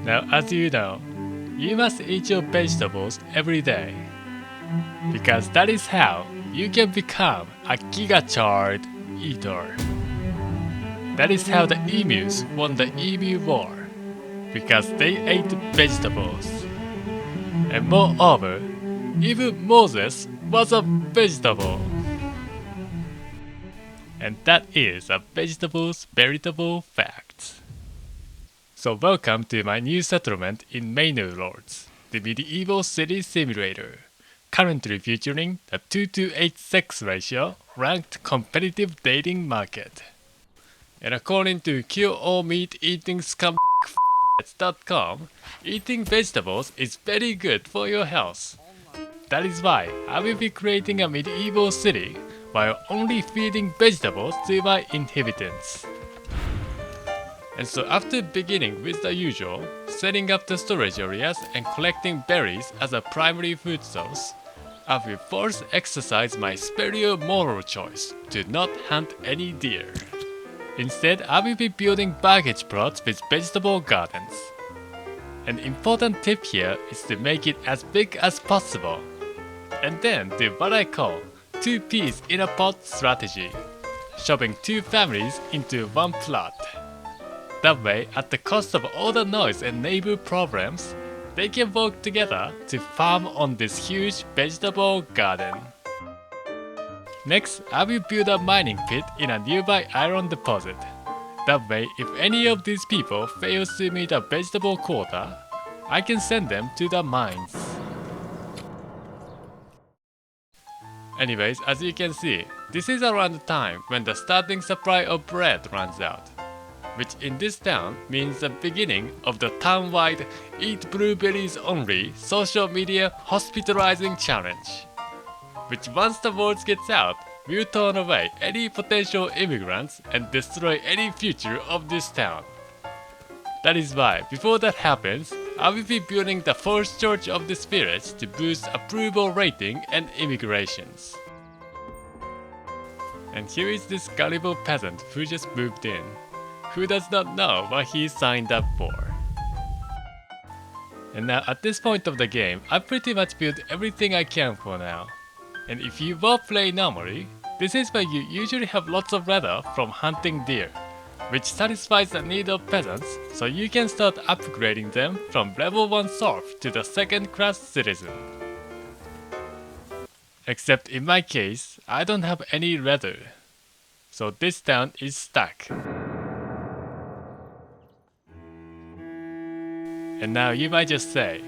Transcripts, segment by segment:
Now, as you know, you must eat your vegetables every day, because that is how you can become a giga-chard eater. That is how the emus won the emu war, because they ate vegetables. And moreover, even Moses was a vegetable. And that is a vegetable's veritable facts. So welcome to my new settlement in Manor, the medieval city simulator, currently featuring the 2-to-8 sex ratio ranked competitive dating market. And according to Kill All Meat Eating Scum.com, eating vegetables is very good for your health. That is why I will be creating a medieval city while only feeding vegetables to my inhabitants. And so after beginning with the usual, setting up the storage areas and collecting berries as a primary food source, I will first exercise my superior moral choice to not hunt any deer. Instead, I will be building baggage plots with vegetable gardens. An important tip here is to make it as big as possible, and then do what I call 2 peas in a pod strategy, shoving 2 families into one plot. That way, at the cost of all the noise and neighbor problems, they can work together to farm on this huge vegetable garden. Next, I will build a mining pit in a nearby iron deposit. That way, if any of these people fails to meet a vegetable quota, I can send them to the mines. Anyways, as you can see, this is around the time when the starting supply of bread runs out, which in this town means the beginning of the town-wide Eat Blueberries Only social media hospitalizing challenge, which once the word gets out, will turn away any potential immigrants and destroy any future of this town. That is why, before that happens, I will be building the first church of this village to boost approval rating and immigrations. And here is this gullible peasant who just moved in, who does not know what he signed up for. And now at this point of the game, I pretty much built everything I can for now. And if you will play normally, this is where you usually have lots of leather from hunting deer, which satisfies the need of peasants, so you can start upgrading them from level 1 serf to the 2nd class citizen. Except in my case, I don't have any leather, so this town is stuck. And now you might just say,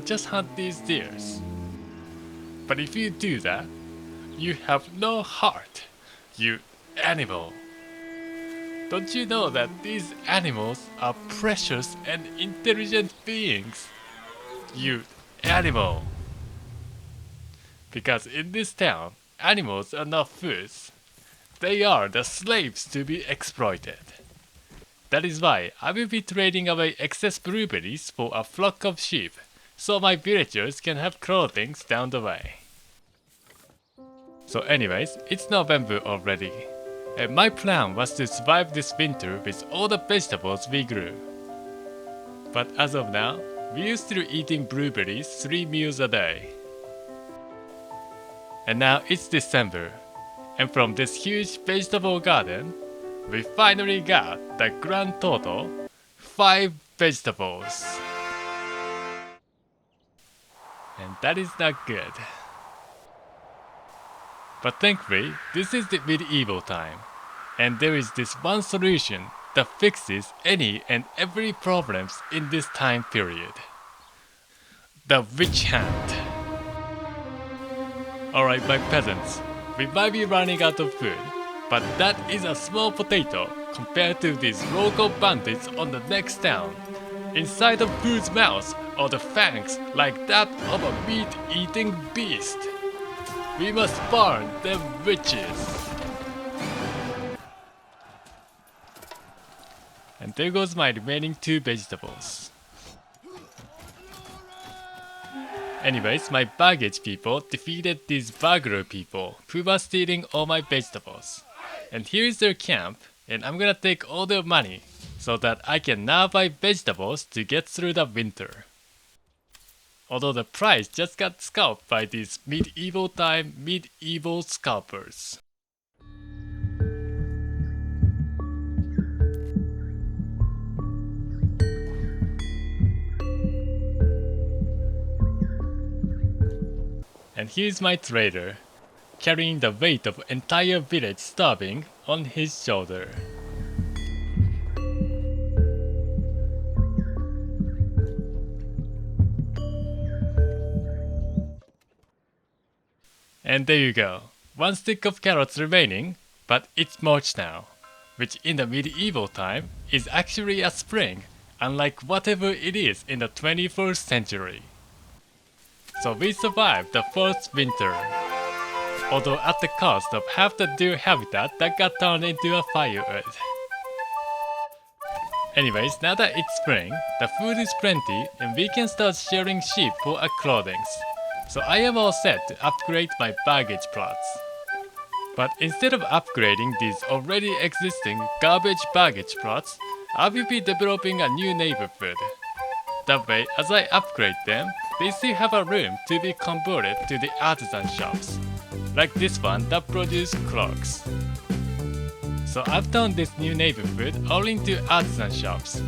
just hunt these deers. But if you do that, you have no heart, you animal. Don't you know that these animals are precious and intelligent beings? You animal. Because in this town, animals are not foods. They are the slaves to be exploited. That is why I will be trading away excess blueberries for a flock of sheep, so my villagers can have clothing down the way. So anyways, it's November already. And my plan was to survive this winter with all the vegetables we grew. But as of now, we are still eating blueberries 3 meals a day. And now it's December, and from this huge vegetable garden, we finally got the grand total 5 vegetables. And that is not good. But thankfully, this is the medieval time, and there is this one solution that fixes any and every problems in this time period. The witch hunt. Alright my peasants, we might be running out of food, but that is a small potato compared to these local bandits on the next town, inside of whose mouths are the fangs like that of a meat-eating beast. We must burn them witches. And there goes my remaining 2 vegetables. Anyways, my baggage people defeated these burglar people who were stealing all my vegetables. And here is their camp, and I'm gonna take all their money, so that I can now buy vegetables to get through the winter. Although the price just got scalped by these medieval scalpers. And here's my trader, carrying the weight of entire village starving on his shoulder. And there you go, one stick of carrots remaining, but it's March now, which in the medieval time is actually a spring, unlike whatever it is in the 21st century. So we survived the first winter, although at the cost of half the deer habitat that got turned into a firewood. Anyways, now that it's spring, the food is plenty and we can start shearing sheep for our clothing. So I am all set to upgrade my baggage plots. But instead of upgrading these already existing garbage baggage plots, I will be developing a new neighborhood. That way, as I upgrade them, they still have a room to be converted to the artisan shops, like this one that produce clocks. So I've turned this new neighborhood all into artisan shops,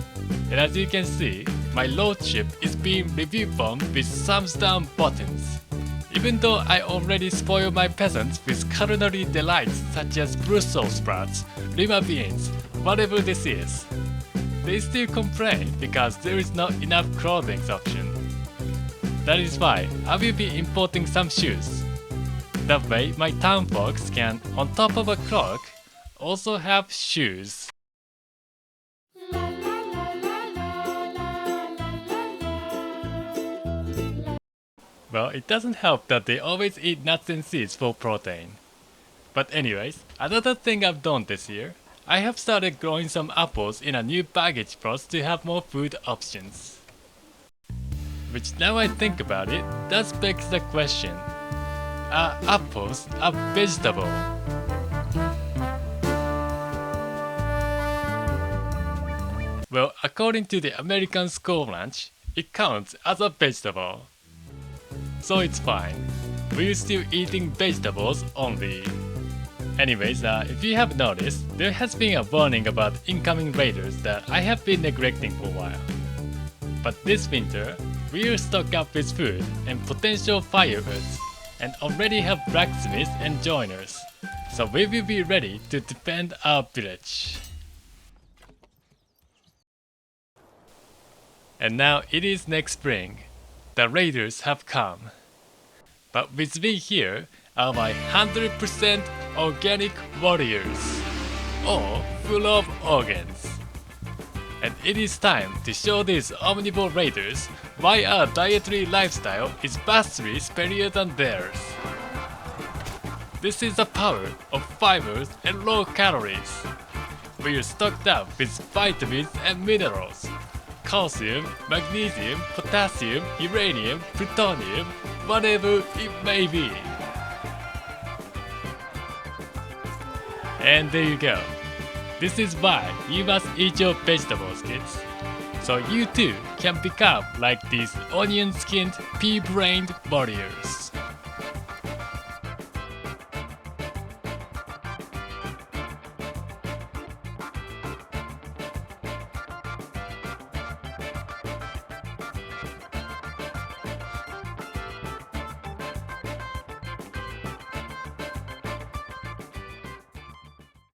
and as you can see, my lordship is being reformed with thumbs down buttons. Even though I already spoil my peasants with culinary delights such as Brussels sprouts, lima beans, whatever this is, they still complain because there is not enough clothing option. That is why I will be importing some shoes. That way my town folks can, on top of a cloak, also have shoes. Well, it doesn't help that they always eat nuts and seeds for protein. But anyways, another thing I've done this year, I have started growing some apples in a new baggage plot to have more food options. Which now I think about it, does beg the question, are apples a vegetable? Well, according to the American School Lunch, it counts as a vegetable. So it's fine, we're still eating vegetables only. Anyways, if you have noticed, there has been a warning about incoming raiders that I have been neglecting for a while. But this winter, we'll stock up with food and potential firewoods, and already have blacksmiths and joiners, so we will be ready to defend our village. And now it is next spring. The raiders have come. But with me here are my 100% organic warriors, all full of organs. And it is time to show these omnivore raiders why our dietary lifestyle is vastly superior than theirs. This is the power of fibers and low calories. We are stocked up with vitamins and minerals, calcium, magnesium, potassium, uranium, plutonium, whatever it may be. And there you go. This is why you must eat your vegetables, kids. So you too can become like these onion-skinned, pea-brained warriors.